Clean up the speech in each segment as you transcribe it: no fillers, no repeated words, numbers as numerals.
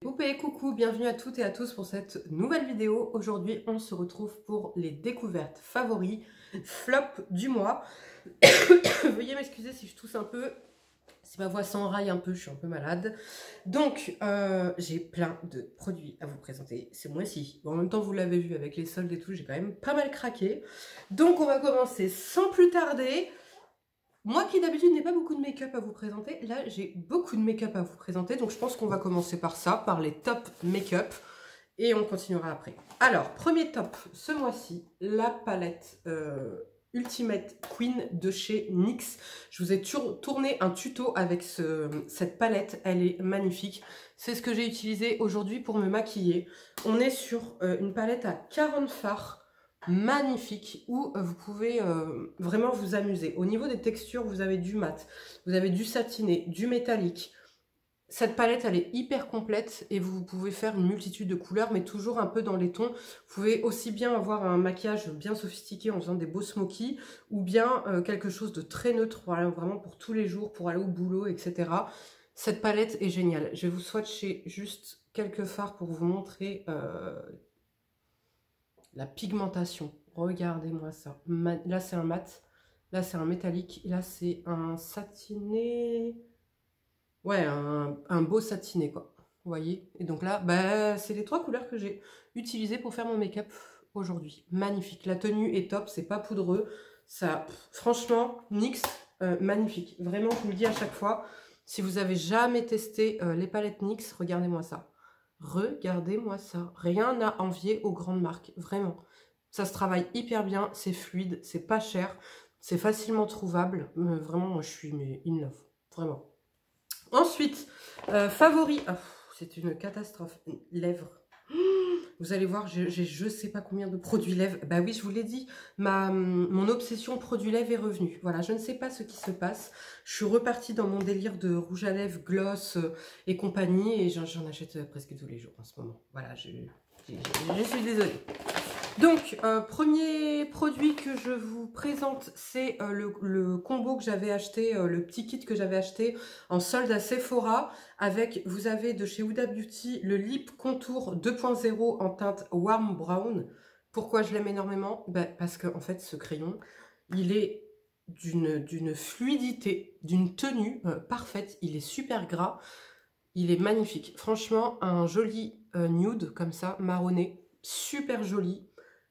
Poupée, coucou, bienvenue à toutes et à tous pour cette nouvelle vidéo. Aujourd'hui, on se retrouve pour les découvertes favoris, flop du mois. Veuillez m'excuser si je tousse un peu, si ma voix s'enraille un peu, je suis un peu malade. Donc, j'ai plein de produits à vous présenter ce mois-ci. Bon, en même temps, vous l'avez vu avec les soldes et tout, j'ai quand même pas mal craqué. Donc, on va commencer sans plus tarder. Moi qui d'habitude n'ai pas beaucoup de make-up à vous présenter, là j'ai beaucoup de make-up à vous présenter, donc je pense qu'on va commencer par ça, par les top make-up, et on continuera après. Alors, premier top, ce mois-ci, la palette Ultimate Queen de chez NYX. Je vous ai tourné un tuto avec cette palette, elle est magnifique. C'est ce que j'ai utilisé aujourd'hui pour me maquiller. On est sur une palette à 40 fards. Magnifique, où vous pouvez vraiment vous amuser. Au niveau des textures, vous avez du mat, vous avez du satiné, du métallique. Cette palette, elle est hyper complète et vous pouvez faire une multitude de couleurs, mais toujours un peu dans les tons. Vous pouvez aussi bien avoir un maquillage bien sophistiqué en faisant des beaux smokies, ou bien quelque chose de très neutre, voilà, vraiment pour tous les jours, pour aller au boulot, etc. Cette palette est géniale. Je vais vous swatcher juste quelques fards pour vous montrer la pigmentation, regardez-moi ça. Là, c'est un mat. Là, c'est un métallique. Là, c'est un satiné. Ouais, un beau satiné, quoi. Vous voyez? Et donc là, bah, c'est les trois couleurs que j'ai utilisées pour faire mon make-up aujourd'hui. Magnifique. La tenue est top. C'est pas poudreux. Ça, franchement, NYX, magnifique. Vraiment, je vous le dis à chaque fois. Si vous avez jamais testé les palettes NYX, regardez-moi ça. Regardez-moi ça. Rien à envier aux grandes marques. Vraiment. Ça se travaille hyper bien. C'est fluide. C'est pas cher. C'est facilement trouvable. Vraiment, moi, je suis in love. Vraiment. Ensuite, favori. Oh, c'est une catastrophe. Lèvres. Vous allez voir, j'ai je sais pas combien de produits lèvres. Bah oui, je vous l'ai dit, mon obsession produits lèvres est revenue. Voilà, je ne sais pas ce qui se passe. Je suis repartie dans mon délire de rouge à lèvres, gloss et compagnie. Et j'en achète presque tous les jours en ce moment. Voilà, je suis désolée. Donc, premier produit que je vous présente, c'est le combo que j'avais acheté, le petit kit que j'avais acheté en solde à Sephora. Avec, vous avez de chez Huda Beauty, le Lip Contour 2.0 en teinte Warm Brown. Pourquoi je l'aime énormément? Ben, parce qu'en fait, ce crayon, il est d'une fluidité, d'une tenue parfaite. Il est super gras, il est magnifique. Franchement, un joli nude comme ça, marronné, super joli.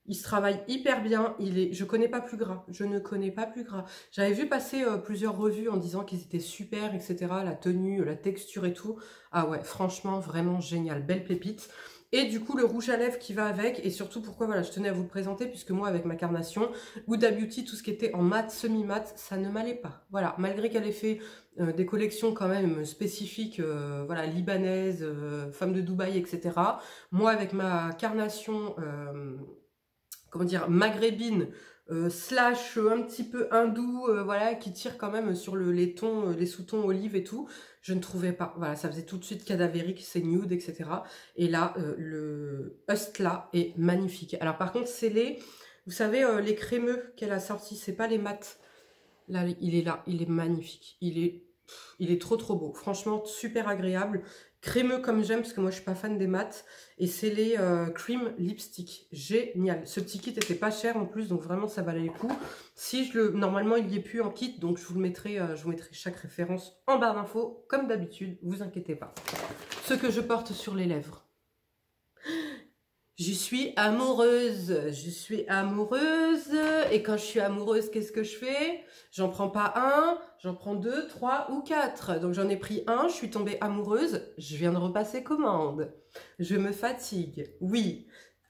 Il se travaille hyper bien, je connais pas plus gras, je ne connais pas plus gras. J'avais vu passer plusieurs revues en disant qu'ils étaient super, etc. La tenue, la texture et tout. Ah ouais, franchement, vraiment génial, belle pépite. Et du coup, le rouge à lèvres qui va avec, et surtout pourquoi, voilà, je tenais à vous le présenter, puisque moi, avec ma carnation, Huda Beauty, tout ce qui était en mat, semi-mat, ça ne m'allait pas. Voilà, malgré qu'elle ait fait des collections quand même spécifiques, voilà, libanaises, femmes de Dubaï, etc. Moi, avec ma carnation... comment dire, maghrébine, slash un petit peu hindou, voilà, qui tire quand même sur les tons, les sous-tons olive et tout, je ne trouvais pas. Voilà, ça faisait tout de suite cadavérique, c'est nude, etc. Et là, le Hustla est magnifique. Alors par contre, c'est vous savez, les crémeux qu'elle a sortis, c'est pas les mats. Là, il est magnifique. Il est trop trop beau. Franchement, super agréable. Crémeux comme j'aime, parce que moi je suis pas fan des mats. Et c'est les Cream Lipstick. Génial. Ce petit kit était pas cher en plus, donc vraiment ça valait le coup. Si normalement il y est plus en kit, donc je vous mettrai chaque référence en barre d'infos, comme d'habitude, vous inquiétez pas. Ce que je porte sur les lèvres. Je suis amoureuse, et quand je suis amoureuse, qu'est-ce que je fais? J'en prends pas un, j'en prends 2, 3 ou 4. Donc j'en ai pris un, je suis tombée amoureuse, je viens de repasser commande. Je me fatigue, oui.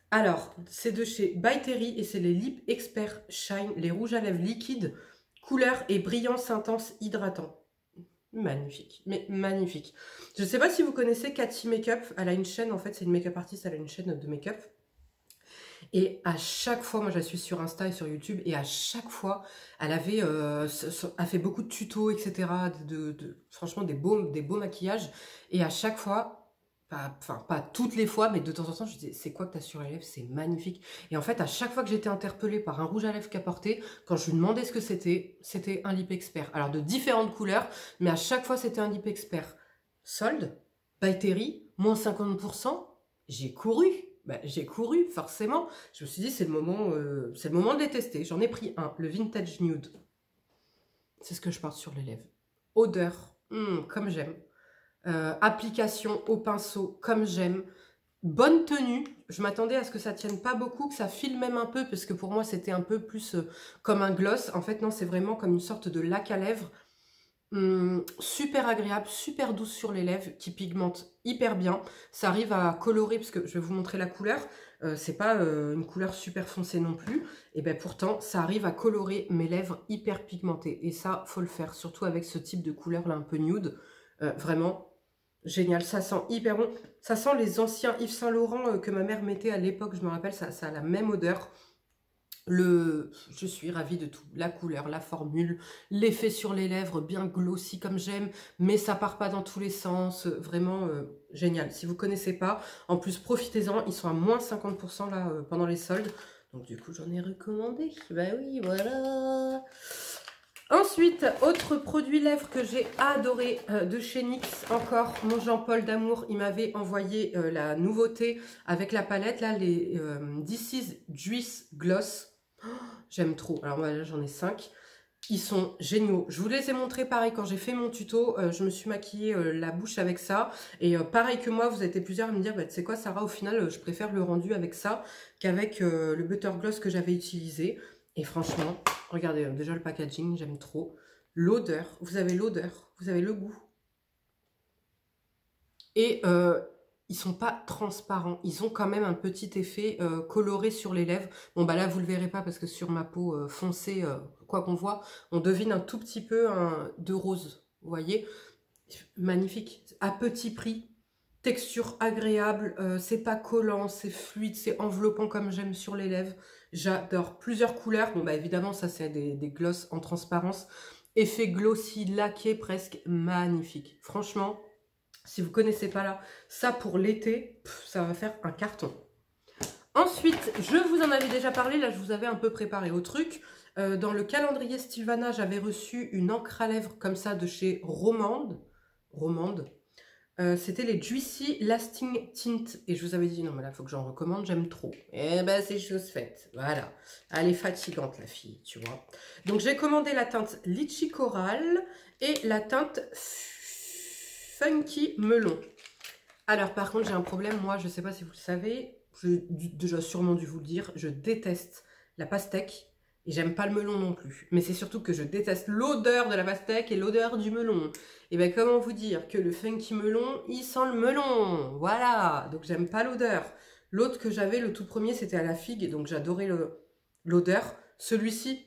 Alors, c'est de chez By Terry et c'est les Lip Expert Shine, les rouges à lèvres liquides, couleur et brillance intense hydratant. Magnifique, mais magnifique. Je ne sais pas si vous connaissez Cathy Makeup, elle a une chaîne, en fait, c'est une make-up artiste, elle a une chaîne de make-up. Et à chaque fois, moi je la suis sur Insta et sur YouTube, et à chaque fois, elle a fait beaucoup de tutos, etc. Franchement, des beaux maquillages. Et à chaque fois, pas toutes les fois, mais de temps en temps, je disais, c'est quoi que tu as sur les lèvres? C'est magnifique. Et en fait, à chaque fois que j'étais interpellée par un rouge à lèvres qu'elle portait, quand je lui demandais ce que c'était un Lip Expert. Alors de différentes couleurs, mais à chaque fois, c'était un Lip Expert. Solde, By Terry, moins 50%, j'ai couru. Bah, j'ai couru, forcément. Je me suis dit, c'est le moment de les tester. J'en ai pris un, le Vintage Nude. C'est ce que je porte sur les lèvres. Odeur, comme j'aime. Application au pinceau, comme j'aime. Bonne tenue. Je m'attendais à ce que ça tienne pas beaucoup, que ça file même un peu, parce que pour moi, c'était un peu plus comme un gloss. En fait, non, c'est vraiment comme une sorte de lac à lèvres. Super agréable, super douce sur les lèvres, qui pigmente hyper bien. Ça arrive à colorer, parce que je vais vous montrer la couleur. C'est pas une couleur super foncée non plus. Et bien pourtant, ça arrive à colorer mes lèvres hyper pigmentées. Et ça, faut le faire, surtout avec ce type de couleur là un peu nude. Vraiment génial, ça sent hyper bon. Ça sent les anciens Yves Saint Laurent que ma mère mettait à l'époque, je me rappelle, ça a la même odeur. Je suis ravie de tout, la couleur, la formule, l'effet sur les lèvres, bien glossy comme j'aime, mais ça part pas dans tous les sens, vraiment génial. Si vous connaissez pas, en plus profitez-en, ils sont à moins 50% là pendant les soldes, donc du coup j'en ai recommandé, bah oui voilà. Ensuite, autre produit lèvres que j'ai adoré de chez NYX, encore mon Jean-Paul d'amour, il m'avait envoyé la nouveauté avec la palette, là, les This is Juice Gloss. Oh, j'aime trop, alors moi là j'en ai 5. Ils sont géniaux. Je vous les ai montrés pareil quand j'ai fait mon tuto. Je me suis maquillée la bouche avec ça. Et pareil que moi, vous avez été plusieurs à me dire, bah, tu sais quoi Sarah, au final, je préfère le rendu avec ça qu'avec le Butter Gloss que j'avais utilisé. Et franchement, regardez, déjà le packaging, j'aime trop. L'odeur, vous avez l'odeur, vous avez le goût. Et ils sont pas transparents. Ils ont quand même un petit effet coloré sur les lèvres. Bon, bah là, vous le verrez pas parce que sur ma peau foncée, quoi qu'on voit, on devine un tout petit peu de rose. Vous voyez? Magnifique. À petit prix. Texture agréable. C'est pas collant, c'est fluide, c'est enveloppant comme j'aime sur les lèvres. J'adore. Plusieurs couleurs. Bon, bah évidemment, ça, c'est des glosses en transparence. Effet glossy, laqué, presque magnifique. Franchement... Si vous ne connaissez pas là, ça pour l'été, ça va faire un carton. Ensuite, je vous en avais déjà parlé, là je vous avais un peu préparé au truc. Dans le calendrier Sylvana, j'avais reçu une encre à lèvres comme ça de chez Romande. C'était les Juicy Lasting Tint. Et je vous avais dit, non mais là il faut que j'en recommande, j'aime trop. Et ben c'est chose faite, voilà. Elle est fatigante la fille, tu vois. Donc j'ai commandé la teinte Litchi Coral et la teinte Funky Melon. Alors par contre j'ai un problème, moi je sais pas si vous le savez, j'ai déjà sûrement dû vous le dire, je déteste la pastèque et j'aime pas le melon non plus. Mais c'est surtout que je déteste l'odeur de la pastèque et l'odeur du melon. Et bien comment vous dire que le Funky Melon, il sent le melon, voilà, donc j'aime pas l'odeur. L'autre que j'avais, le tout premier, c'était à la figue, et donc j'adorais l'odeur. Celui-ci,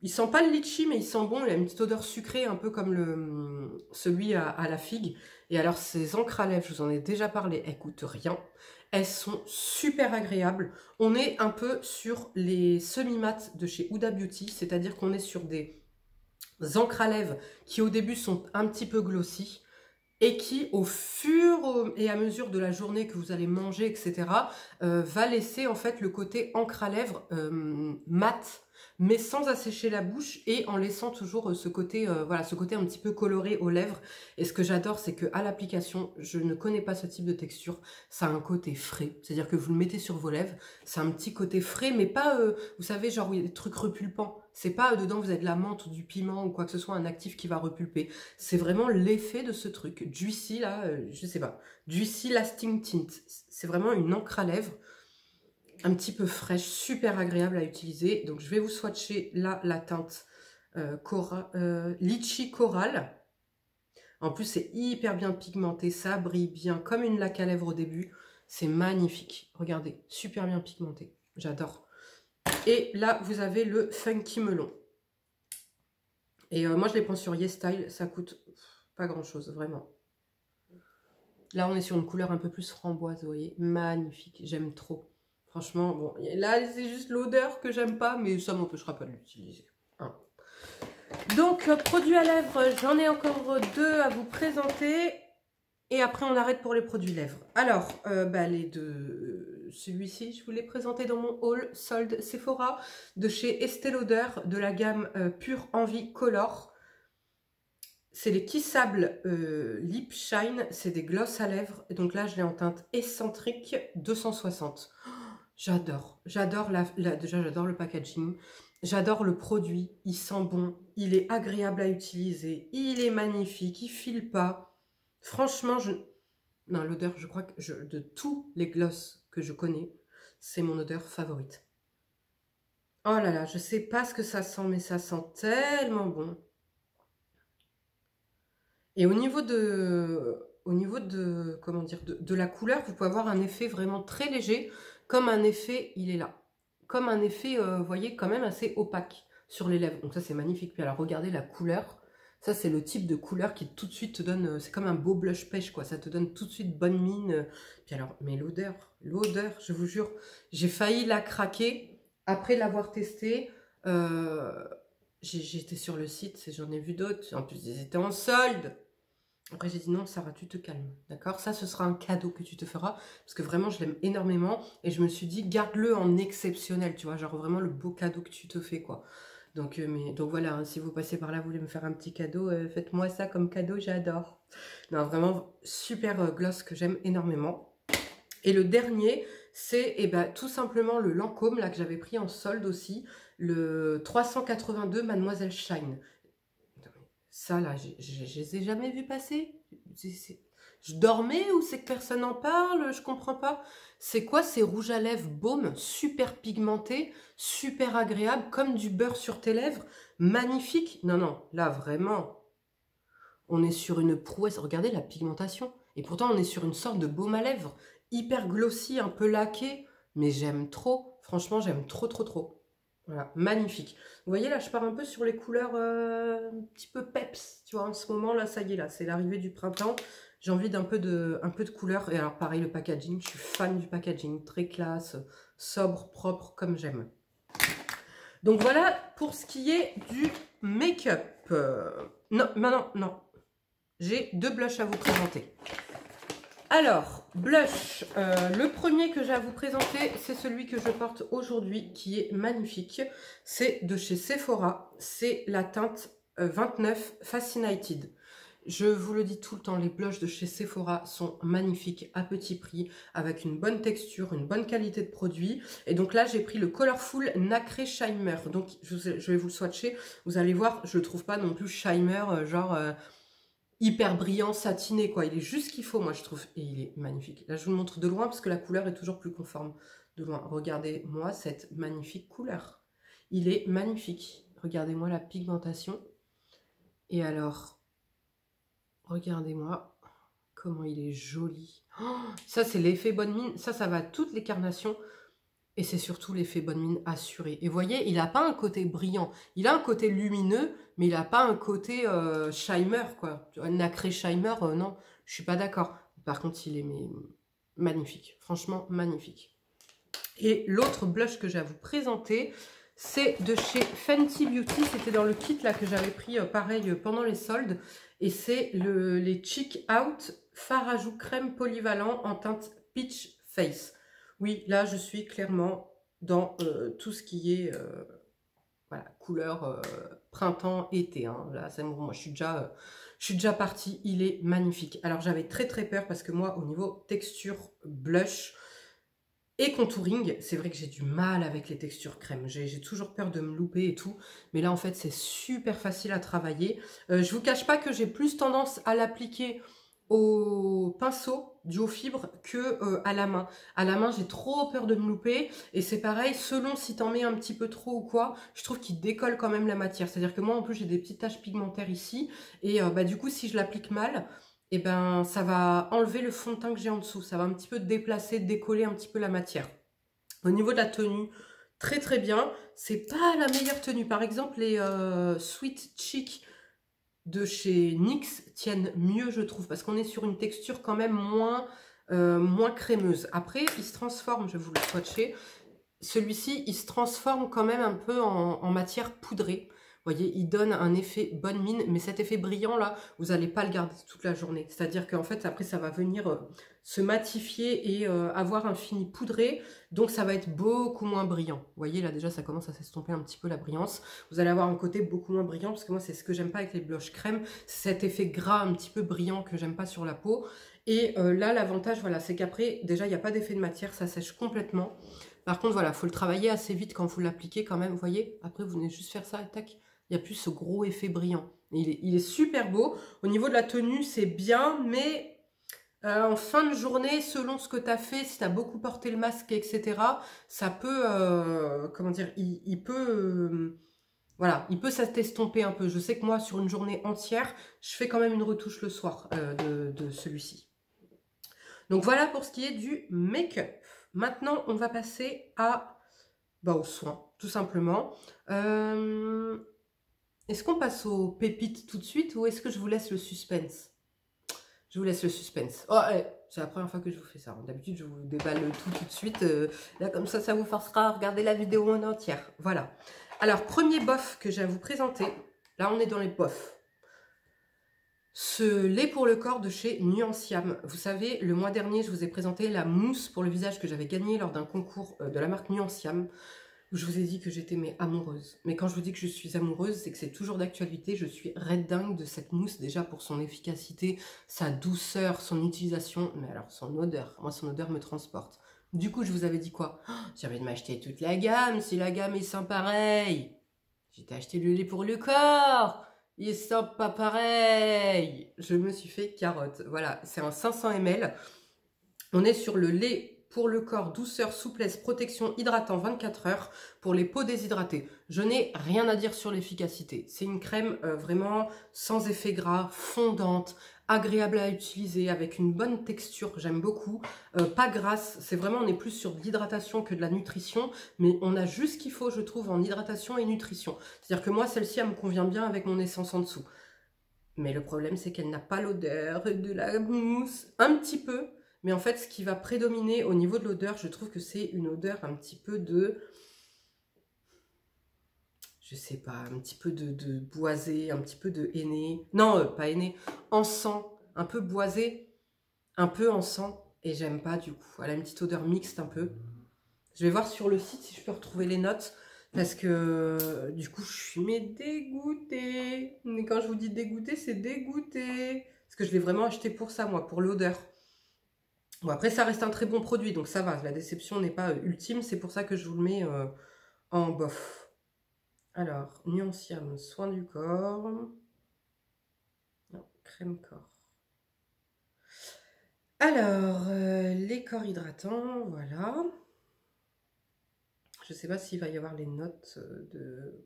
il sent pas le litchi, mais il sent bon. Il a une petite odeur sucrée, un peu comme celui à la figue. Et alors, ces encres à lèvres, je vous en ai déjà parlé, elles coûtent rien. Elles sont super agréables. On est un peu sur les semi-mat de chez Huda Beauty, c'est-à-dire qu'on est sur des encres à lèvres qui, au début, sont un petit peu glossy et qui, au fur et à mesure de la journée que vous allez manger, etc., va laisser, en fait, le côté encre à lèvres mat, mais sans assécher la bouche et en laissant toujours ce côté, voilà, ce côté un petit peu coloré aux lèvres. Et ce que j'adore, c'est qu'à l'application, je ne connais pas ce type de texture, ça a un côté frais. C'est-à-dire que vous le mettez sur vos lèvres, c'est un petit côté frais, mais pas, vous savez, genre où il y a des trucs repulpants. C'est pas dedans vous avez de la menthe ou du piment ou quoi que ce soit, un actif qui va repulper. C'est vraiment l'effet de ce truc. Juicy, là, je sais pas. Juicy Lasting Tint. C'est vraiment une encre à lèvres un petit peu fraîche, super agréable à utiliser. Donc je vais vous swatcher là la teinte Litchi Coral. En plus c'est hyper bien pigmenté, ça brille bien comme une laque à lèvres au début. C'est magnifique. Regardez, super bien pigmenté. J'adore. Et là vous avez le Funky Melon. Et moi je les prends sur YesStyle, ça coûte pas grand chose, vraiment. Là on est sur une couleur un peu plus framboise, vous voyez, magnifique, j'aime trop. Franchement, bon, là, c'est juste l'odeur que j'aime pas, mais ça m'empêchera pas de l'utiliser. Hein. Donc, produits à lèvres, j'en ai encore 2 à vous présenter. Et après, on arrête pour les produits lèvres. Alors, les deux... Celui-ci, je vous l'ai présenté dans mon haul solde Sephora de chez Estée Lauder, de la gamme Pure Envie Color. C'est les Kissable Lip Shine. C'est des gloss à lèvres. Et donc là, je l'ai en teinte Excentrique 260. J'adore. J'adore déjà, j'adore le packaging. J'adore le produit. Il sent bon. Il est agréable à utiliser. Il est magnifique. Il file pas. Franchement, non, l'odeur, je crois que de tous les gloss que je connais, c'est mon odeur favorite. Oh là là, je sais pas ce que ça sent, mais ça sent tellement bon. Et au niveau de comment dire, de la couleur, vous pouvez avoir un effet vraiment très léger, comme un effet, il est là, comme un effet, vous voyez, quand même assez opaque sur les lèvres. Donc ça, c'est magnifique. Puis alors, regardez la couleur. Ça, c'est le type de couleur qui tout de suite te donne, c'est comme un beau blush pêche, quoi. Ça te donne tout de suite bonne mine. Puis alors, mais l'odeur, je vous jure, j'ai failli la craquer après l'avoir testé. J'étais sur le site, j'en ai vu d'autres. En plus, ils étaient en solde. Après, j'ai dit non, Sarah, tu te calmes. D'accord? Ça, ce sera un cadeau que tu te feras. Parce que vraiment, je l'aime énormément. Et je me suis dit, garde-le en exceptionnel. Tu vois, genre vraiment le beau cadeau que tu te fais, quoi. Donc voilà, hein, si vous passez par là, vous voulez me faire un petit cadeau, faites-moi ça comme cadeau, j'adore. Non, vraiment, super gloss que j'aime énormément. Et le dernier, c'est tout simplement le Lancôme, là, que j'avais pris en solde aussi. Le 382 Mademoiselle Shine. Ça, là, je les ai jamais vus passer. Je dormais ou c'est que personne n'en parle? Je comprends pas. C'est quoi ces rouges à lèvres baume, super pigmentés, super agréables, comme du beurre sur tes lèvres? Magnifique. Non, non, là, vraiment, on est sur une prouesse. Regardez la pigmentation. Et pourtant, on est sur une sorte de baume à lèvres, hyper glossy, un peu laqué. Mais j'aime trop. Franchement, j'aime trop, trop, trop. Voilà, magnifique. Vous voyez, là, je pars un peu sur les couleurs un petit peu peps. Tu vois, en ce moment, là, ça y est, là, c'est l'arrivée du printemps. J'ai envie d'un peu de couleur. Et alors, pareil, le packaging, je suis fan du packaging. Très classe, sobre, propre, comme j'aime. Donc, voilà pour ce qui est du make-up. Non, maintenant, non. J'ai 2 blushs à vous présenter. Alors, blush, le premier que j'ai à vous présenter, c'est celui que je porte aujourd'hui, qui est magnifique. C'est de chez Sephora, c'est la teinte 29 Fascinated. Je vous le dis tout le temps, les blushs de chez Sephora sont magnifiques à petit prix, avec une bonne texture, une bonne qualité de produit. Et donc là, j'ai pris le Colorful Nacré Shimmer. Donc, je vais vous le swatcher. Vous allez voir, je ne le trouve pas non plus shimmer, genre... hyper brillant, satiné, quoi. Il est juste ce qu'il faut, moi, je trouve. Et il est magnifique. Là, je vous le montre de loin, parce que la couleur est toujours plus conforme de loin. Regardez-moi cette magnifique couleur. Il est magnifique. Regardez-moi la pigmentation. Et alors, regardez-moi comment il est joli. Oh, ça, c'est l'effet bonne mine. Ça va à toutes les carnations. Et c'est surtout l'effet bonne mine assuré. Et vous voyez, il n'a pas un côté brillant. Il a un côté lumineux, mais il n'a pas un côté shimmer, quoi. Nacré shimmer, non, je suis pas d'accord. Par contre, il est magnifique. Franchement, magnifique. Et l'autre blush que j'ai à vous présenter, c'est de chez Fenty Beauty. C'était dans le kit là que j'avais pris, pareil, pendant les soldes. Et c'est les Cheek Out Fard à joues crème polyvalent en teinte Peach Face. Oui, là, je suis clairement dans tout ce qui est voilà, couleur printemps-été. Hein. Là, c'est bon, moi, je suis déjà partie. Il est magnifique. Alors, j'avais très, très peur parce que moi, au niveau texture blush et contouring, c'est vrai que j'ai du mal avec les textures crème. J'ai toujours peur de me louper et tout. Mais là, en fait, c'est super facile à travailler. Je vous cache pas que j'ai plus tendance à l'appliquer au pinceau du haut fibre que à la main. À la main, j'ai trop peur de me louper. Et c'est pareil, selon si t'en mets un petit peu trop ou quoi, je trouve qu'il décolle quand même la matière. C'est-à-dire que moi, en plus, j'ai des petites taches pigmentaires ici. Et du coup, si je l'applique mal, et ben, ça va enlever le fond de teint que j'ai en dessous. Ça va un petit peu déplacer, décoller un petit peu la matière. Au niveau de la tenue, très très bien. C'est pas la meilleure tenue. Par exemple, les Sweet Cheek de chez NYX tiennent mieux, je trouve, parce qu'on est sur une texture quand même moins crémeuse. Après, il se transforme, je vais vous le swatcher. Celui-ci, il se transforme quand même un peu en matière poudrée. voyez, il donne un effet bonne mine, mais cet effet brillant là, vous n'allez pas le garder toute la journée. C'est-à-dire qu'en fait, après, ça va venir se matifier et avoir un fini poudré, donc ça va être beaucoup moins brillant. Vous voyez, là déjà, ça commence à s'estomper un petit peu la brillance. Vous allez avoir un côté beaucoup moins brillant, parce que moi, c'est ce que j'aime pas avec les blushs crème, c'est cet effet gras un petit peu brillant que j'aime pas sur la peau. Et là, l'avantage, voilà, c'est qu'après, déjà, il n'y a pas d'effet de matière, ça sèche complètement. Par contre, voilà, il faut le travailler assez vite quand vous l'appliquez quand même, vous voyez. Après, vous venez juste faire ça et tac, il n'y a plus ce gros effet brillant. Il est super beau. Au niveau de la tenue, c'est bien, mais en fin de journée, selon ce que tu as fait, si tu as beaucoup porté le masque, etc., ça peut, comment dire, il peut... voilà, il peut s'estomper un peu. Je sais que moi, sur une journée entière, je fais quand même une retouche le soir de celui-ci. Donc voilà pour ce qui est du make-up. Maintenant, on va passer aux soins, tout simplement. Est-ce qu'on passe aux pépites tout de suite ou est-ce que je vous laisse le suspense? Je vous laisse le suspense. Oh, allez, c'est la première fois que je vous fais ça. D'habitude, je vous déballe tout de suite. Là, comme ça vous forcera à regarder la vidéo en entière. Voilà. Alors, premier bof que j'ai à vous présenter. Là, on est dans les bofs. Ce lait pour le corps de chez Nuanciam. Vous savez, le mois dernier, je vous ai présenté la mousse pour le visage que j'avais gagnée lors d'un concours de la marque Nuanciam. Où je vous ai dit que j'étais amoureuse. Mais quand je vous dis que je suis amoureuse, c'est que c'est toujours d'actualité. Je suis red dingue de cette mousse, déjà pour son efficacité, sa douceur, son utilisation. Mais alors, son odeur. Moi, son odeur me transporte. Du coup, je vous avais dit quoi? Oh, j'ai envie de m'acheter toute la gamme, si la gamme est sans pareil. J'étais acheté le lait pour le corps. Il sent pas pareil. Je me suis fait carotte. Voilà, c'est un 500 ml. On est sur le lait pour le corps, douceur, souplesse, protection, hydratant 24 heures pour les peaux déshydratées. Je n'ai rien à dire sur l'efficacité. C'est une crème vraiment sans effet gras, fondante, agréable à utiliser, avec une bonne texture, j'aime beaucoup. Pas grasse, c'est vraiment, on est plus sur de l'hydratation que de la nutrition, mais on a juste ce qu'il faut, je trouve, en hydratation et nutrition. C'est-à-dire que moi, celle-ci, elle me convient bien avec mon essence en dessous. Mais le problème, c'est qu'elle n'a pas l'odeur de la mousse, un petit peu. Mais en fait, ce qui va prédominer au niveau de l'odeur, je trouve que c'est une odeur un petit peu de... Je sais pas, un petit peu de boisé, un petit peu de henné. Non, pas henné, encens, un peu boisé, un peu encens. Et j'aime pas du coup. Elle a une petite odeur mixte un peu. Je vais voir sur le site si je peux retrouver les notes. Parce que du coup, je suis dégoûtée. Mais quand je vous dis dégoûtée, c'est dégoûté. Parce que je l'ai vraiment acheté pour ça, moi, pour l'odeur. Bon, après, ça reste un très bon produit, donc ça va. La déception n'est pas ultime, c'est pour ça que je vous le mets en bof. Alors, Nuanciam, soin du corps. Non, crème corps. Alors, les corps hydratants, voilà. Je ne sais pas s'il va y avoir les notes de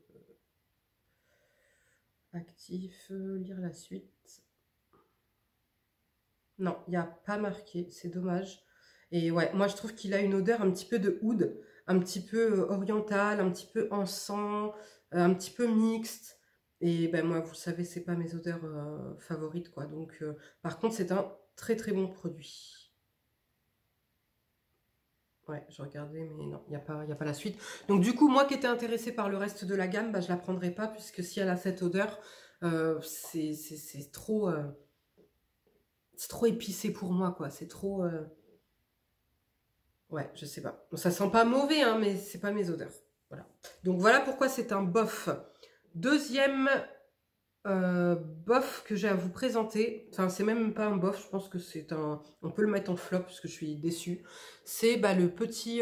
actif, lire la suite. Non, il n'y a pas marqué, c'est dommage. Et ouais, moi je trouve qu'il a une odeur un petit peu de oud, un petit peu orientale, un petit peu encens, un petit peu mixte. Et ben moi, vous le savez, c'est pas mes odeurs favorites, quoi. Donc, par contre, c'est un très très bon produit. Ouais, je regardais, mais non, il n'y a pas la suite. Donc du coup, moi qui étais intéressée par le reste de la gamme, bah, je la prendrai pas, puisque si elle a cette odeur, c'est trop... c'est trop épicé pour moi, quoi. C'est trop... Ouais, je sais pas. Ça sent pas mauvais, hein, mais c'est pas mes odeurs. Voilà. Donc voilà pourquoi c'est un bof. Deuxième bof que j'ai à vous présenter. Enfin, c'est même pas un bof, je pense que c'est un... On peut le mettre en flop, parce que je suis déçue. C'est le petit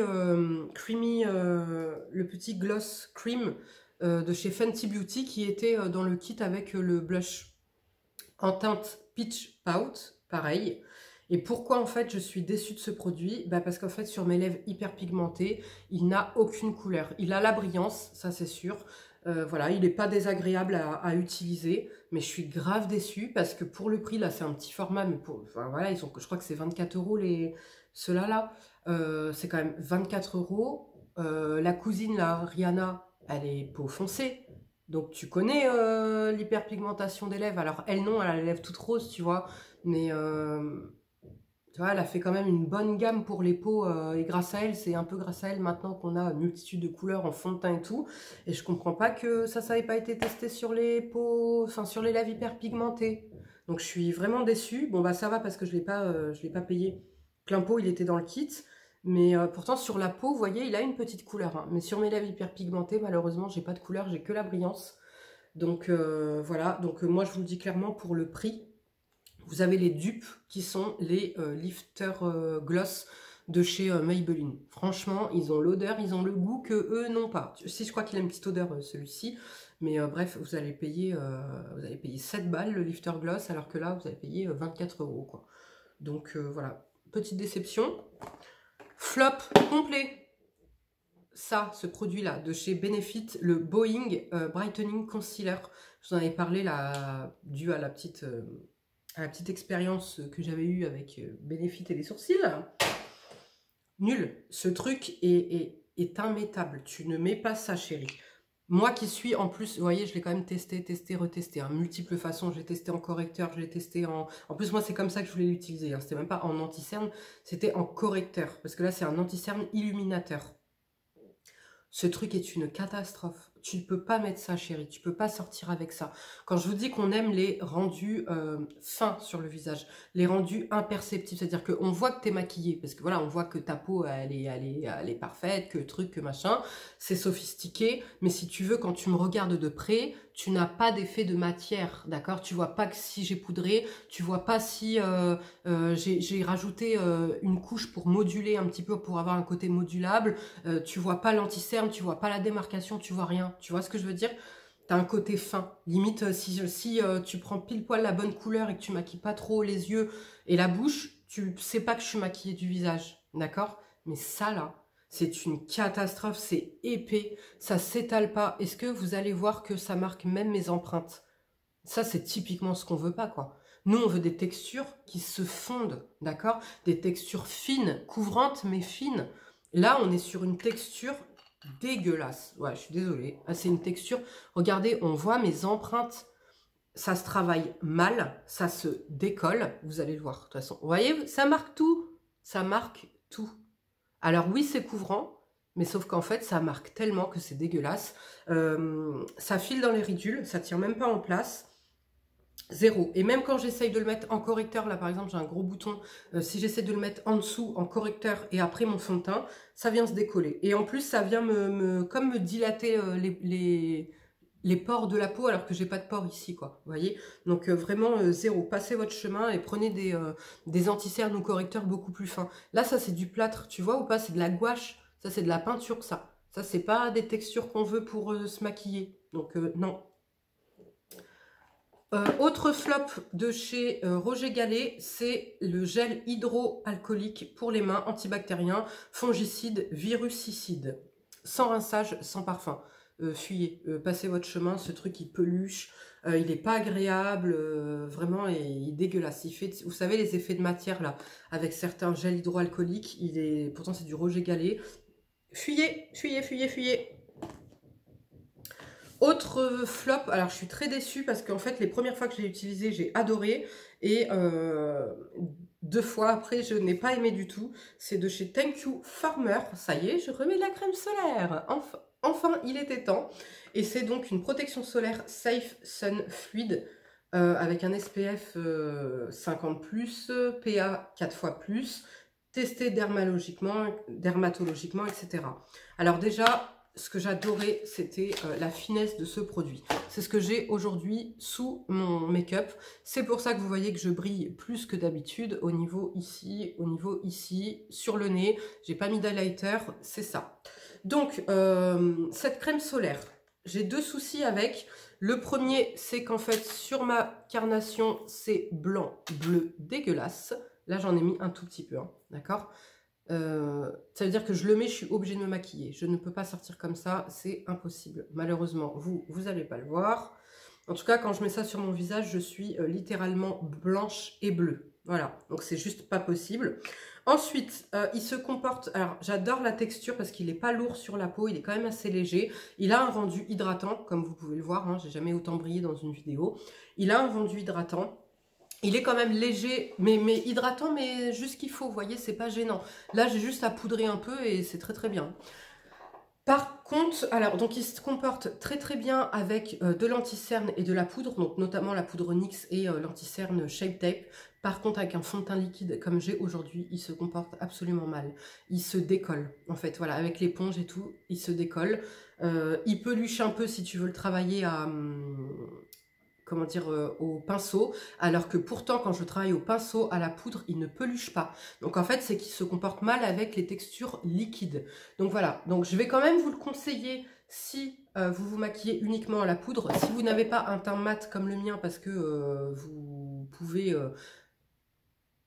creamy... le petit gloss cream de chez Fenty Beauty qui était dans le kit avec le blush en teinte Peach Pout, pareil. Et pourquoi en fait je suis déçue de ce produit? Parce qu'en fait sur mes lèvres hyper pigmentées, il n'a aucune couleur. Il a la brillance, ça c'est sûr. Voilà, il n'est pas désagréable à utiliser, mais je suis grave déçue parce que pour le prix, là c'est un petit format, mais enfin, voilà, je crois que c'est 24 € ceux-là là. C'est quand même 24 €. La cousine là, Rihanna, elle est peau foncée. Donc tu connais l'hyperpigmentation des lèvres. Alors elle non, elle a les lèvres toutes roses, tu vois. Mais Tu vois, elle a fait quand même une bonne gamme pour les peaux et grâce à elle, c'est un peu grâce à elle maintenant qu'on a une multitude de couleurs en fond de teint et tout. Et je comprends pas que ça n'avait pas été testé sur les peaux, enfin sur les lèvres hyper pigmentées. Donc je suis vraiment déçue. Bon bah ça va parce que je l'ai pas payé plein pot, il était dans le kit. Mais pourtant sur la peau, vous voyez, il a une petite couleur. Hein. Mais sur mes lèvres hyper pigmentées, malheureusement, j'ai pas de couleur, j'ai que la brillance. Donc voilà, donc moi je vous le dis clairement pour le prix. Vous avez les dupes qui sont les Lifter Gloss de chez Maybelline. Franchement, ils ont l'odeur, ils ont le goût que eux n'ont pas. Si je crois qu'il a une petite odeur celui-ci, mais bref, vous allez payer 7 balles le Lifter Gloss, alors que là, vous allez payer 24 € quoi. Donc voilà, petite déception. Flop complet. Ça, ce produit-là, de chez Benefit, le Boeing Brightening Concealer. Je vous en avais parlé là, dû à la petite expérience que j'avais eue avec Benefit et les sourcils. Nul. Ce truc est immétable. Tu ne mets pas ça, chérie. Moi qui suis en plus, vous voyez, je l'ai quand même testé, retesté. Hein, multiples façons. Je l'ai testé en correcteur, je l'ai testé en... En plus, moi, c'est comme ça que je voulais l'utiliser. Hein. C'était même pas en anti-cerne, c'était en correcteur. Parce que là, c'est un anti-cerne illuminateur. Ce truc est une catastrophe. Tu ne peux pas mettre ça, chérie. Tu ne peux pas sortir avec ça. Quand je vous dis qu'on aime les rendus fins sur le visage, les rendus imperceptibles, c'est-à-dire qu'on voit que tu es maquillée, parce que voilà, on voit que ta peau, elle est parfaite, que truc, que machin, c'est sophistiqué, mais si tu veux, quand tu me regardes de près, tu n'as pas d'effet de matière, d'accord? Tu vois pas que si j'ai poudré, tu vois pas si j'ai rajouté une couche pour moduler un petit peu, pour avoir un côté modulable, tu vois pas l'anti-cerne, tu vois pas la démarcation, tu vois rien. Tu vois ce que je veux dire? Tu as un côté fin. Limite, si tu prends pile poil la bonne couleur et que tu maquilles pas trop les yeux et la bouche, tu sais pas que je suis maquillée du visage. D'accord? Mais ça là, c'est une catastrophe, c'est épais, ça s'étale pas. Est-ce que vous allez voir que ça marque même mes empreintes? Ça, c'est typiquement ce qu'on veut pas, quoi. Nous, on veut des textures qui se fondent, d'accord? Des textures fines, couvrantes, mais fines. Là, on est sur une texture dégueulasse. Ouais, je suis désolée. Ah, c'est une texture... Regardez, on voit mes empreintes. Ça se travaille mal, ça se décolle. Vous allez le voir, de toute façon. Vous voyez, ça marque tout. Ça marque tout. Alors oui, c'est couvrant, mais sauf qu'en fait, ça marque tellement que c'est dégueulasse. Ça file dans les ridules, ça tient même pas en place. Zéro. Et même quand j'essaye de le mettre en correcteur, là par exemple j'ai un gros bouton, si j'essaie de le mettre en dessous en correcteur et après mon fond de teint, ça vient se décoller. Et en plus ça vient comme me dilater les pores de la peau alors que j'ai pas de pores ici, quoi. Vous voyez? Donc vraiment zéro. Passez votre chemin et prenez des anti-cernes ou correcteurs beaucoup plus fins. Là ça c'est du plâtre, tu vois ou pas? C'est de la gouache, ça c'est de la peinture ça. Ça c'est pas des textures qu'on veut pour se maquiller. Donc non. Autre flop de chez Roger Gallet, c'est le gel hydroalcoolique pour les mains, antibactérien, fongicide, virucicide. Sans rinçage, sans parfum. Fuyez, passez votre chemin, ce truc il peluche, il n'est pas agréable, vraiment, et il est dégueulasse. Il fait, vous savez, les effets de matière là, avec certains gels hydroalcooliques, pourtant c'est du Roger Gallet. Fuyez, fuyez, fuyez, fuyez. Autre flop, alors je suis très déçue parce qu'en fait les premières fois que je l'ai utilisé j'ai adoré et 2 fois après je n'ai pas aimé du tout. C'est de chez Thank You Farmer, ça y est je remets de la crème solaire, enfin il était temps. Et c'est donc une protection solaire Safe Sun Fluid avec un SPF 50+, PA 4 fois plus, testé dermatologiquement, etc. Alors déjà, ce que j'adorais, c'était la finesse de ce produit. C'est ce que j'ai aujourd'hui sous mon make-up. C'est pour ça que vous voyez que je brille plus que d'habitude au niveau ici, sur le nez. J'ai pas mis d'highlighter, c'est ça. Donc, cette crème solaire, j'ai 2 soucis avec. Le premier, c'est qu'en fait, sur ma carnation, c'est blanc, bleu, dégueulasse. Là, j'en ai mis un tout petit peu, hein, d'accord ? Ça veut dire que je le mets, je suis obligée de me maquiller. Je ne peux pas sortir comme ça, c'est impossible. Malheureusement, vous n'allez pas le voir. En tout cas, quand je mets ça sur mon visage, je suis littéralement blanche et bleue. Voilà, donc c'est juste pas possible. Ensuite, il se comporte... Alors, j'adore la texture parce qu'il n'est pas lourd sur la peau, il est quand même assez léger. Il a un rendu hydratant, comme vous pouvez le voir, hein, j'ai jamais autant brillé dans une vidéo. Il a un rendu hydratant. Il est quand même léger, mais hydratant, mais juste qu'il faut, vous voyez, c'est pas gênant. Là, j'ai juste à poudrer un peu et c'est très très bien. Par contre, alors, donc il se comporte très très bien avec de l'anti-cerne et de la poudre, donc notamment la poudre NYX et l'anti-cerne Shape Tape. Par contre, avec un fond de teint liquide comme j'ai aujourd'hui, il se comporte absolument mal. Il se décolle, en fait, voilà, avec l'éponge et tout, il se décolle. Il peluche un peu si tu veux le travailler à... comment dire, au pinceau, alors que pourtant quand je travaille au pinceau à la poudre, il ne peluche pas. Donc en fait, c'est qu'il se comporte mal avec les textures liquides. Donc voilà, donc je vais quand même vous le conseiller si vous vous maquillez uniquement à la poudre. Si vous n'avez pas un teint mat comme le mien, parce que vous pouvez...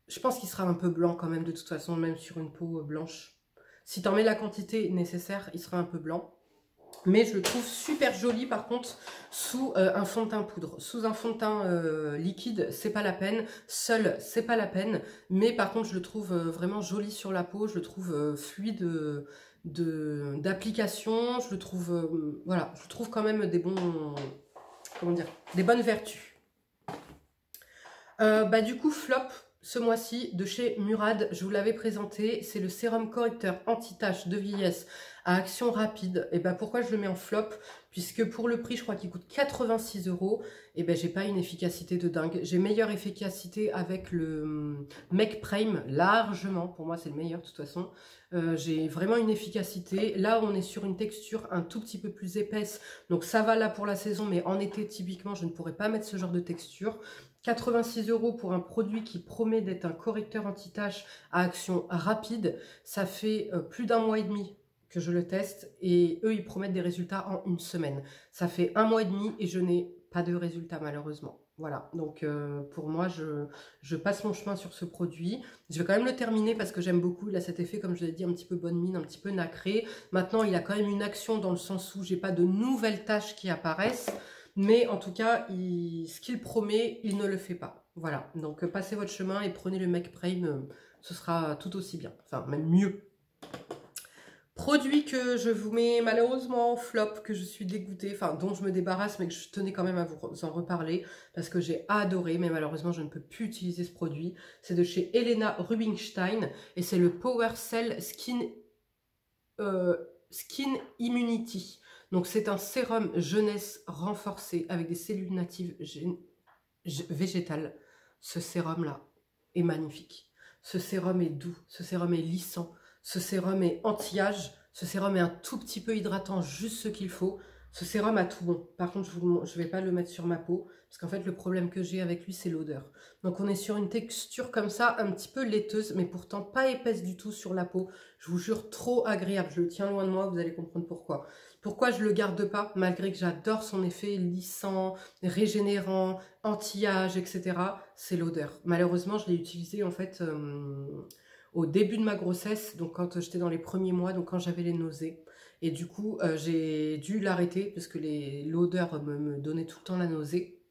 je pense qu'il sera un peu blanc quand même, de toute façon, même sur une peau blanche. Si tu en mets la quantité nécessaire, il sera un peu blanc. Mais je le trouve super joli par contre sous un fond de teint poudre. Sous un fond de teint liquide, c'est pas la peine. Seul, c'est pas la peine. Mais par contre, je le trouve vraiment joli sur la peau. Je le trouve fluide d'application. Je le trouve, voilà, je trouve quand même des bons, comment dire, des bonnes vertus. Bah du coup, flop ce mois-ci de chez Murad, je vous l'avais présenté, c'est le sérum correcteur anti-tache de vieillesse à action rapide. Et bah pourquoi je le mets en flop? Puisque pour le prix, je crois qu'il coûte 86 €, et ben j'ai pas une efficacité de dingue. J'ai meilleure efficacité avec le Make Prime, largement, pour moi c'est le meilleur de toute façon. J'ai vraiment une efficacité. Là, on est sur une texture un tout petit peu plus épaisse, donc ça va là pour la saison, mais en été, typiquement, je ne pourrais pas mettre ce genre de texture. 86 € pour un produit qui promet d'être un correcteur anti-tache à action rapide. Ça fait plus d'1 mois et demi que je le teste et eux, ils promettent des résultats en une semaine. Ça fait 1 mois et demi et je n'ai pas de résultats malheureusement. Voilà, donc pour moi, je passe mon chemin sur ce produit. Je vais quand même le terminer parce que j'aime beaucoup. Il a cet effet, comme je l'ai dit, un petit peu bonne mine, un petit peu nacré. Maintenant, il a quand même une action dans le sens où j'ai pas de nouvelles taches qui apparaissent. Mais en tout cas, ce qu'il promet, il ne le fait pas. Voilà, donc passez votre chemin et prenez le Make Prime, ce sera tout aussi bien, enfin même mieux. Produit que je vous mets malheureusement en flop, que je suis dégoûtée, enfin dont je me débarrasse, mais que je tenais quand même à vous en reparler, parce que j'ai adoré, mais malheureusement je ne peux plus utiliser ce produit. C'est de chez Helena Rubinstein, et c'est le Power Cell Skin Immunity. Donc c'est un sérum jeunesse renforcé avec des cellules natives végétales. Ce sérum là est magnifique. Ce sérum est doux, ce sérum est lissant, ce sérum est anti-âge, ce sérum est un tout petit peu hydratant, juste ce qu'il faut. Ce sérum a tout bon. Par contre, je ne vais pas le mettre sur ma peau, parce qu'en fait, le problème que j'ai avec lui, c'est l'odeur. Donc, on est sur une texture comme ça, un petit peu laiteuse, mais pourtant pas épaisse du tout sur la peau. Je vous jure, trop agréable. Je le tiens loin de moi, vous allez comprendre pourquoi. Pourquoi je ne le garde pas, malgré que j'adore son effet lissant, régénérant, anti-âge, etc. C'est l'odeur. Malheureusement, je l'ai utilisé en fait au début de ma grossesse, donc quand j'étais dans les premiers mois, donc quand j'avais les nausées. Et du coup, j'ai dû l'arrêter parce que l'odeur me donnait tout le temps la nausée.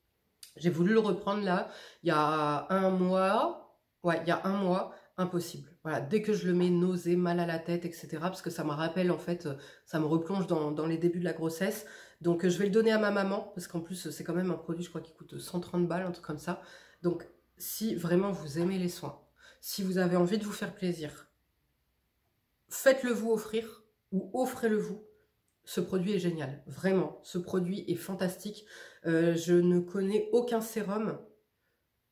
J'ai voulu le reprendre là, il y a un mois. Ouais, il y a un mois. Impossible. Voilà, dès que je le mets, nausée, mal à la tête, etc. Parce que ça me rappelle, en fait, ça me replonge dans les débuts de la grossesse. Donc, je vais le donner à ma maman, parce qu'en plus, c'est quand même un produit, je crois, qui coûte 130 balles, un truc comme ça. Donc, si vraiment vous aimez les soins, si vous avez envie de vous faire plaisir, faites-le vous offrir, ou offrez-le vous. Ce produit est génial, vraiment. Ce produit est fantastique. Je ne connais aucun sérum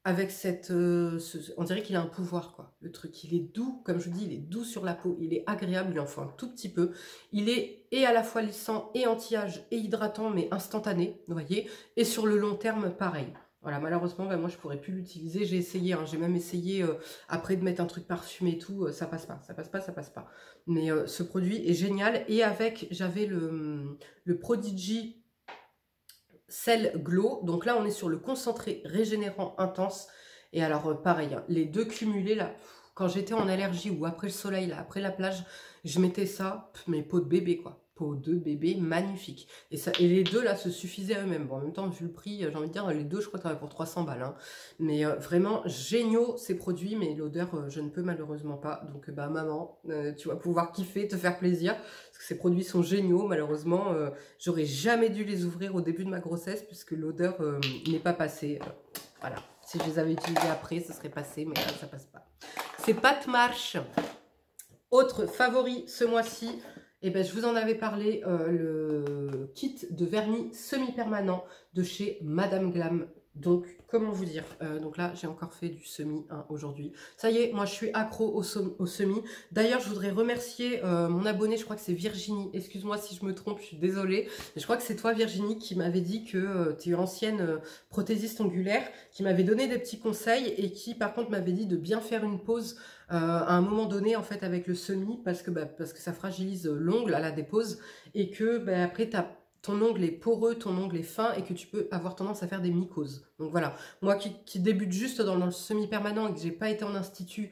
avec cette... on dirait qu'il a un pouvoir, quoi. Le truc, il est doux, comme je vous dis, il est doux sur la peau, il est agréable, il en faut un tout petit peu. Il est et à la fois lissant et anti-âge et hydratant, mais instantané, vous voyez. Et sur le long terme, pareil. Voilà, malheureusement, ben, moi, je pourrais plus l'utiliser. J'ai essayé, hein, j'ai même essayé, après de mettre un truc parfumé et tout, ça passe pas, ça passe pas, ça passe pas. Mais ce produit est génial. Et avec, j'avais le Prodigy Cell Glow, donc là on est sur le concentré régénérant intense. Et alors pareil, hein, les deux cumulés là, quand j'étais en allergie ou après le soleil, là, après la plage, je mettais ça, mes peaux de bébé quoi, peau de bébé magnifique. Et les deux là se suffisaient à eux-mêmes. Bon, en même temps, vu le prix, j'ai envie de dire, les deux je crois qu'il y en avait pour 300 balles. Hein. Mais vraiment géniaux ces produits, mais l'odeur je ne peux malheureusement pas. Donc bah maman, tu vas pouvoir kiffer, te faire plaisir. Parce que ces produits sont géniaux, malheureusement, j'aurais jamais dû les ouvrir au début de ma grossesse puisque l'odeur n'est pas passée. Voilà. Si je les avais utilisés après, ça serait passé, mais là, ça passe pas. C'est Pat Marsh. Autre favori ce mois-ci, eh ben, je vous en avais parlé, le kit de vernis semi-permanent de chez Madame Glam. Donc, comment vous dire, donc là, j'ai encore fait du semi hein, aujourd'hui. Ça y est, moi, je suis accro au semi. D'ailleurs, je voudrais remercier mon abonné, je crois que c'est Virginie. Excuse-moi si je me trompe, je suis désolée. Mais je crois que c'est toi, Virginie, qui m'avait dit que tu es une ancienne prothésiste ongulaire, qui m'avait donné des petits conseils et qui, par contre, m'avait dit de bien faire une pause à un moment donné, en fait, avec le semi, parce que ça fragilise l'ongle à la dépose et que après, ton ongle est poreux, ton ongle est fin et que tu peux avoir tendance à faire des mycoses. Donc voilà, moi qui débute juste dans le semi-permanent et que j'ai pas été en institut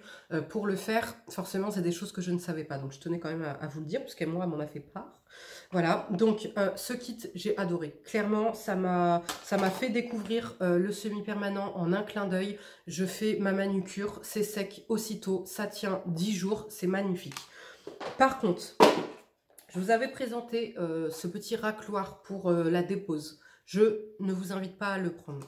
pour le faire, forcément c'est des choses que je ne savais pas. Donc je tenais quand même à vous le dire, parce qu'elle m'en a fait part. Voilà, donc ce kit j'ai adoré. Clairement, ça m'a fait découvrir le semi-permanent en un clin d'œil. Je fais ma manucure, c'est sec aussitôt, ça tient 10 jours, c'est magnifique. Par contre, je vous avais présenté ce petit racloir pour la dépose. Je ne vous invite pas à le prendre.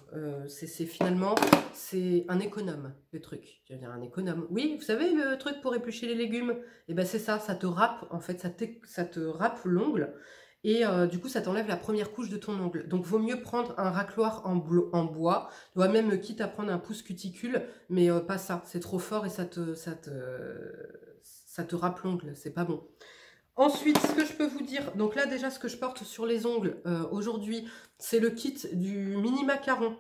Finalement, c'est un économe, le truc. Je veux dire, un économe. Oui, vous savez, le truc pour éplucher les légumes, eh ben c'est ça, ça te râpe, en fait, ça te râpe l'ongle. Et du coup, ça t'enlève la première couche de ton ongle. Donc, vaut mieux prendre un racloir en bois. Tu dois même, quitte à prendre un pouce cuticule, mais pas ça. C'est trop fort et ça te râpe l'ongle. C'est pas bon. Ensuite, ce que je peux vous dire, donc là déjà ce que je porte sur les ongles aujourd'hui, c'est le kit du mini macaron.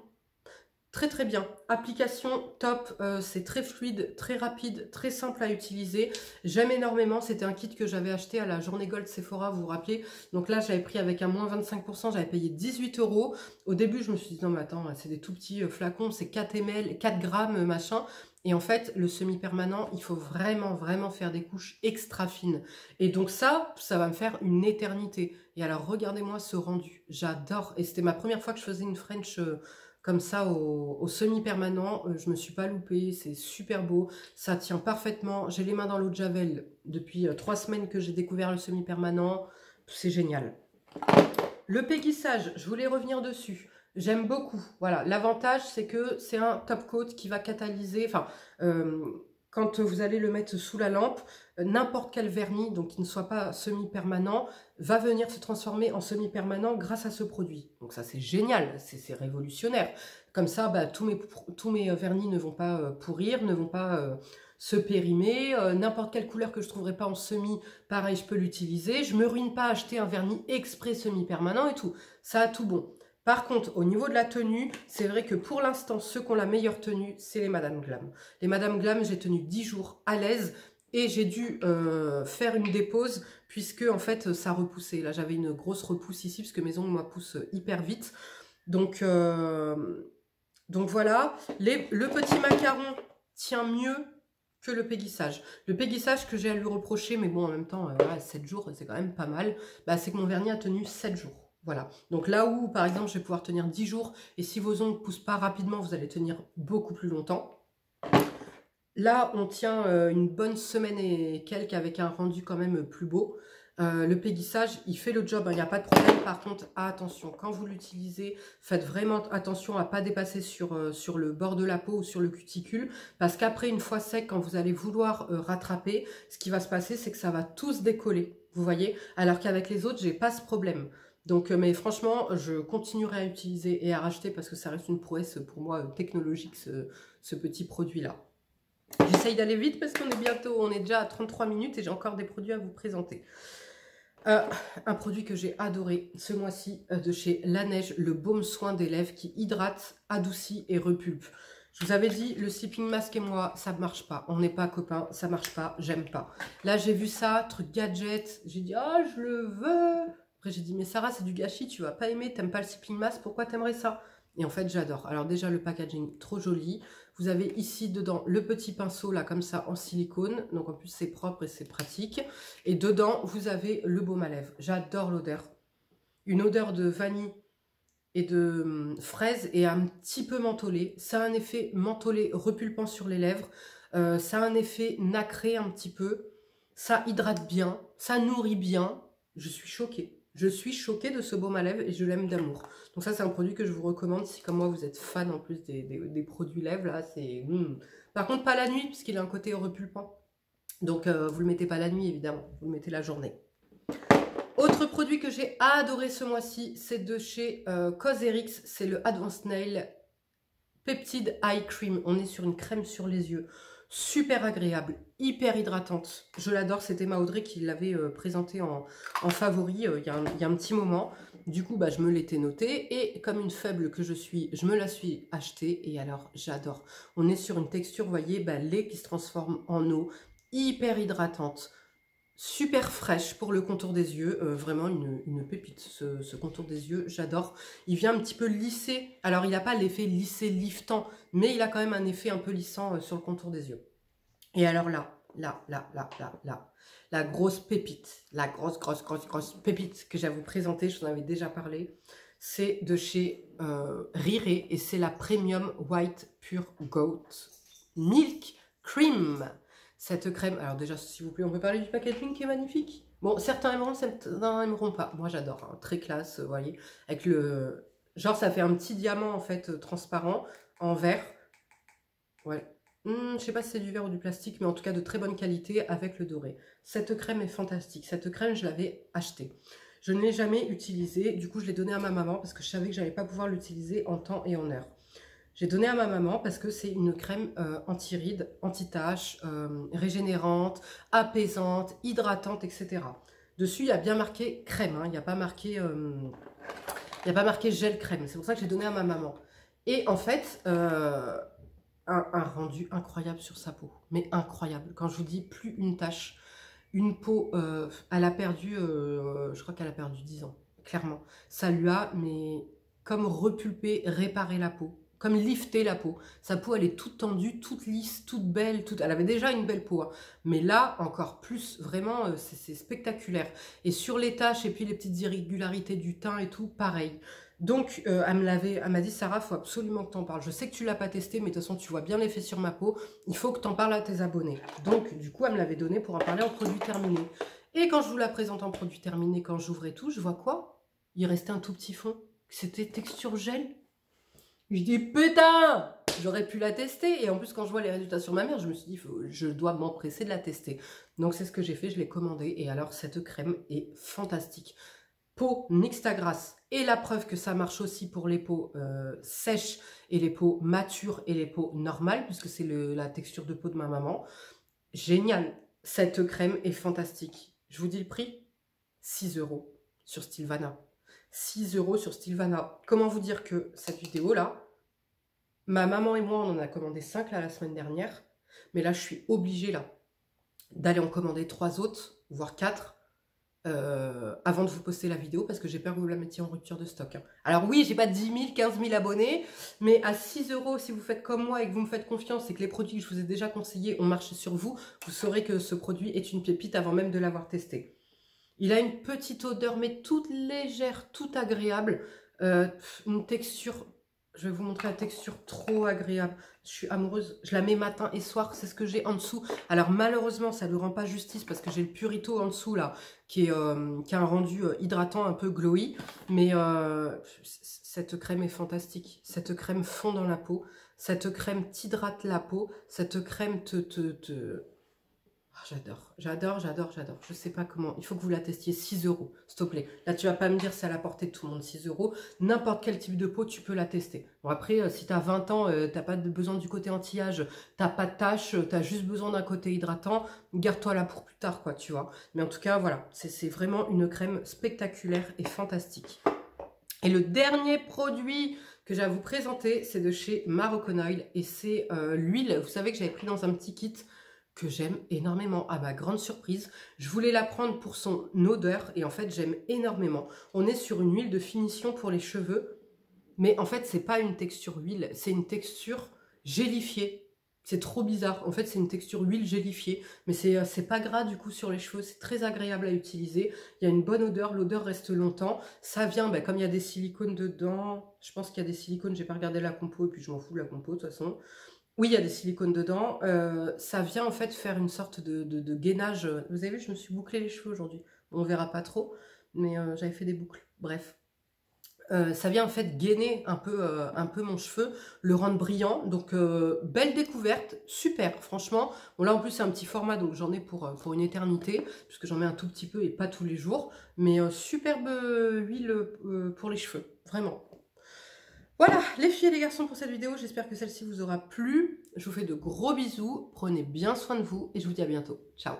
Très très bien, application top, c'est très fluide, très rapide, très simple à utiliser. J'aime énormément, c'était un kit que j'avais acheté à la journée Gold Sephora, vous vous rappelez. Donc là j'avais pris avec un moins 25%, j'avais payé 18 €. Au début je me suis dit non mais attends, c'est des tout petits flacons, c'est 4 ml, 4 grammes machin. Et en fait, le semi-permanent, il faut vraiment, vraiment faire des couches extra fines. Et donc ça va me faire une éternité. Et alors, regardez-moi ce rendu. J'adore. Et c'était ma première fois que je faisais une French comme ça au semi-permanent. Je me suis pas loupée. C'est super beau. Ça tient parfaitement. J'ai les mains dans l'eau de Javel depuis 3 semaines que j'ai découvert le semi-permanent. C'est génial. Le péguissage, je voulais revenir dessus. J'aime beaucoup. Voilà, l'avantage, c'est que c'est un top coat qui va catalyser. Enfin, quand vous allez le mettre sous la lampe, n'importe quel vernis, donc qui ne soit pas semi-permanent, va venir se transformer en semi-permanent grâce à ce produit. Donc ça, c'est génial, c'est révolutionnaire. Comme ça, tous mes vernis ne vont pas pourrir, ne vont pas se périmer. N'importe quelle couleur que je ne trouverai pas en semi, pareil, je peux l'utiliser. Je ne me ruine pas à acheter un vernis exprès semi-permanent et tout. Ça a tout bon. Par contre, au niveau de la tenue, c'est vrai que pour l'instant, ceux qui ont la meilleure tenue, c'est les Madame Glam. Les Madame Glam, j'ai tenu 10 jours à l'aise et j'ai dû faire une dépose puisque en fait, ça repoussait. Là, j'avais une grosse repousse ici parce que mes ongles, moi, poussent hyper vite. Donc voilà. Le petit macaron tient mieux que le péguissage. Le péguissage que j'ai à lui reprocher, mais bon, en même temps, 7 jours, c'est quand même pas mal, c'est que mon vernis a tenu 7 jours. Voilà, donc là où, par exemple, je vais pouvoir tenir 10 jours, et si vos ongles ne poussent pas rapidement, vous allez tenir beaucoup plus longtemps. Là, on tient une bonne semaine et quelques avec un rendu quand même plus beau. Le péguissage, il fait le job, il n'y a pas de problème. Par contre, attention, quand vous l'utilisez, faites vraiment attention à ne pas dépasser sur le bord de la peau ou sur le cuticule. Parce qu'après, une fois sec, quand vous allez vouloir rattraper, ce qui va se passer, c'est que ça va tout se décoller. Vous voyez? Alors qu'avec les autres, j'ai pas ce problème. Donc, mais franchement, je continuerai à utiliser et à racheter parce que ça reste une prouesse pour moi technologique, ce petit produit-là. J'essaye d'aller vite parce on est déjà à 33 minutes et j'ai encore des produits à vous présenter. Un produit que j'ai adoré ce mois-ci de chez Laneige, le baume soin des lèvres qui hydrate, adoucit et repulpe. Je vous avais dit, le sleeping mask et moi, ça ne marche pas. On n'est pas copains, ça marche pas, j'aime pas. Là, j'ai vu ça, truc gadget, j'ai dit, ah, je le veux. Après, j'ai dit, mais Sarah, c'est du gâchis, tu vas pas aimer, t'aimes pas le sleeping mask, pourquoi t'aimerais ça? Et en fait, j'adore. Alors déjà, le packaging, trop joli. Vous avez ici, dedans, le petit pinceau, là, comme ça, en silicone. Donc, en plus, c'est propre et c'est pratique. Et dedans, vous avez le baume à lèvres. J'adore l'odeur. Une odeur de vanille et de fraise et un petit peu mentholé. Ça a un effet mentholé repulpant sur les lèvres. Ça a un effet nacré un petit peu. Ça hydrate bien. Ça nourrit bien. Je suis choquée. Je suis choquée de ce baume à lèvres et je l'aime d'amour. Donc ça, c'est un produit que je vous recommande si, comme moi, vous êtes fan en plus des produits lèvres. Là, c'est... Par contre, pas la nuit, puisqu'il a un côté repulpant. Donc, vous le mettez pas la nuit, évidemment. Vous le mettez la journée. Autre produit que j'ai adoré ce mois-ci, c'est de chez Cosrx. C'est le Advanced Nail Peptide Eye Cream. On est sur une crème sur les yeux. Super agréable, hyper hydratante. Je l'adore, c'était ma Audrey qui l'avait présenté en favori il y a un petit moment. Du coup, bah, je me l'étais noté et comme une faible que je suis, je me la suis achetée et alors j'adore. On est sur une texture, vous voyez, bah, lait qui se transforme en eau, hyper hydratante. Super fraîche pour le contour des yeux, vraiment une pépite ce contour des yeux, j'adore. Il vient un petit peu lisser, alors il n'a pas l'effet lissé liftant, mais il a quand même un effet un peu lissant sur le contour des yeux. Et alors là, la grosse pépite, la grosse pépite que j'ai à vous présenter, je vous en avais déjà parlé, c'est de chez Riré et c'est la Premium White Pure Goat Milk Cream. Cette crème, alors déjà s'il vous plaît, on peut parler du packaging qui est magnifique. Bon, certains aimeront, certains n'aimeront pas. Moi j'adore, hein, très classe, vous voyez, avec le... Genre ça fait un petit diamant en fait transparent, en verre. Ouais, je sais pas si c'est du verre ou du plastique, mais en tout cas de très bonne qualité avec le doré. Cette crème est fantastique, cette crème je l'avais achetée. Je ne l'ai jamais utilisée, du coup je l'ai donnée à ma maman parce que je savais que je n'allais pas pouvoir l'utiliser en temps et en heure. J'ai donné à ma maman parce que c'est une crème anti-rides, anti-taches, régénérante, apaisante, hydratante, etc. Dessus, il y a bien marqué crème, hein, il n'y a pas marqué gel crème. C'est pour ça que j'ai donné à ma maman. Et en fait, un rendu incroyable sur sa peau. Mais incroyable. Quand je vous dis plus une tache, une peau, elle a perdu, je crois qu'elle a perdu 10 ans, clairement. Ça lui a, mais comme repulpé, réparé la peau. Comme lifter la peau. Sa peau, elle est toute tendue, toute lisse, toute belle. Elle avait déjà une belle peau. Hein. Mais là, encore plus, vraiment, c'est spectaculaire. Et sur les taches et puis les petites irrégularités du teint et tout, pareil. Donc, elle m'a dit, Sarah, il faut absolument que tu en parles. Je sais que tu ne l'as pas testé, mais de toute façon, tu vois bien l'effet sur ma peau. Il faut que tu en parles à tes abonnés. Donc, du coup, elle me l'avait donné pour en parler en produit terminé. Et quand je vous la présente en produit terminé, quand j'ouvrais tout, je vois quoi? Il restait un tout petit fond. C'était texture gel. Je dis putain, j'aurais pu la tester. Et en plus, quand je vois les résultats sur ma mère, je me suis dit, je dois m'empresser de la tester. Donc, c'est ce que j'ai fait, je l'ai commandé. Et alors, cette crème est fantastique. Peau Nixtagrass. Et la preuve que ça marche aussi pour les peaux sèches et les peaux matures et les peaux normales, puisque c'est la texture de peau de ma maman. Génial. Cette crème est fantastique. Je vous dis le prix, 6 € sur Stilvana. 6 € sur Stilvana. Comment vous dire que cette vidéo-là, ma maman et moi, on en a commandé 5 là, la semaine dernière. Mais là, je suis obligée là d'aller en commander 3 autres, voire 4, avant de vous poster la vidéo, parce que j'ai peur que vous la mettiez en rupture de stock. Hein. Alors oui, j'ai pas 10 000, 15 000 abonnés, mais à 6 €, si vous faites comme moi et que vous me faites confiance et que les produits que je vous ai déjà conseillés ont marché sur vous, vous saurez que ce produit est une pépite avant même de l'avoir testé. Il a une petite odeur, mais toute légère, toute agréable. Une texture, je vais vous montrer la texture trop agréable. Je suis amoureuse. Je la mets matin et soir, c'est ce que j'ai en dessous. Alors malheureusement, ça ne lui rend pas justice parce que j'ai le Purito en dessous là, qui a un rendu hydratant un peu glowy. Mais cette crème est fantastique. Cette crème fond dans la peau. Cette crème t'hydrate la peau. Cette crème j'adore. Je sais pas comment. Il faut que vous la testiez. 6 €, s'il te plaît. Là, tu vas pas me dire c'est à la portée de tout le monde. 6 €. N'importe quel type de peau, tu peux la tester. Bon, après, si tu as 20 ans, t'as pas besoin du côté anti-âge, t'as pas de taches, tu as juste besoin d'un côté hydratant, garde-toi là pour plus tard, quoi, tu vois. Mais en tout cas, voilà. C'est vraiment une crème spectaculaire et fantastique. Et le dernier produit que j'ai à vous présenter, c'est de chez Moroccan Oil. Et c'est l'huile. Vous savez que j'avais pris dans un petit kit que j'aime énormément, à ma grande surprise. Je voulais la prendre pour son odeur et en fait j'aime énormément. On est sur une huile de finition pour les cheveux, mais en fait c'est pas une texture huile, c'est une texture gélifiée. C'est trop bizarre, en fait c'est une texture huile gélifiée, mais c'est pas gras du coup sur les cheveux, c'est très agréable à utiliser. Il y a une bonne odeur, l'odeur reste longtemps. Ça vient, comme il y a des silicones dedans, je pense qu'il y a des silicones, j'ai pas regardé la compo et puis je m'en fous de la compo de toute façon. Oui, il y a des silicones dedans. Ça vient en fait faire une sorte de gainage. Vous avez vu, je me suis bouclé les cheveux aujourd'hui. On verra pas trop. mais j'avais fait des boucles, bref. Ça vient en fait gainer un peu mon cheveu, le rendre brillant, donc belle découverte, super franchement. Bon là en plus c'est un petit format donc j'en ai pour une éternité, puisque j'en mets un tout petit peu et pas tous les jours, mais superbe huile pour les cheveux, vraiment. Voilà les filles et les garçons pour cette vidéo, j'espère que celle-ci vous aura plu, je vous fais de gros bisous, prenez bien soin de vous et je vous dis à bientôt, ciao.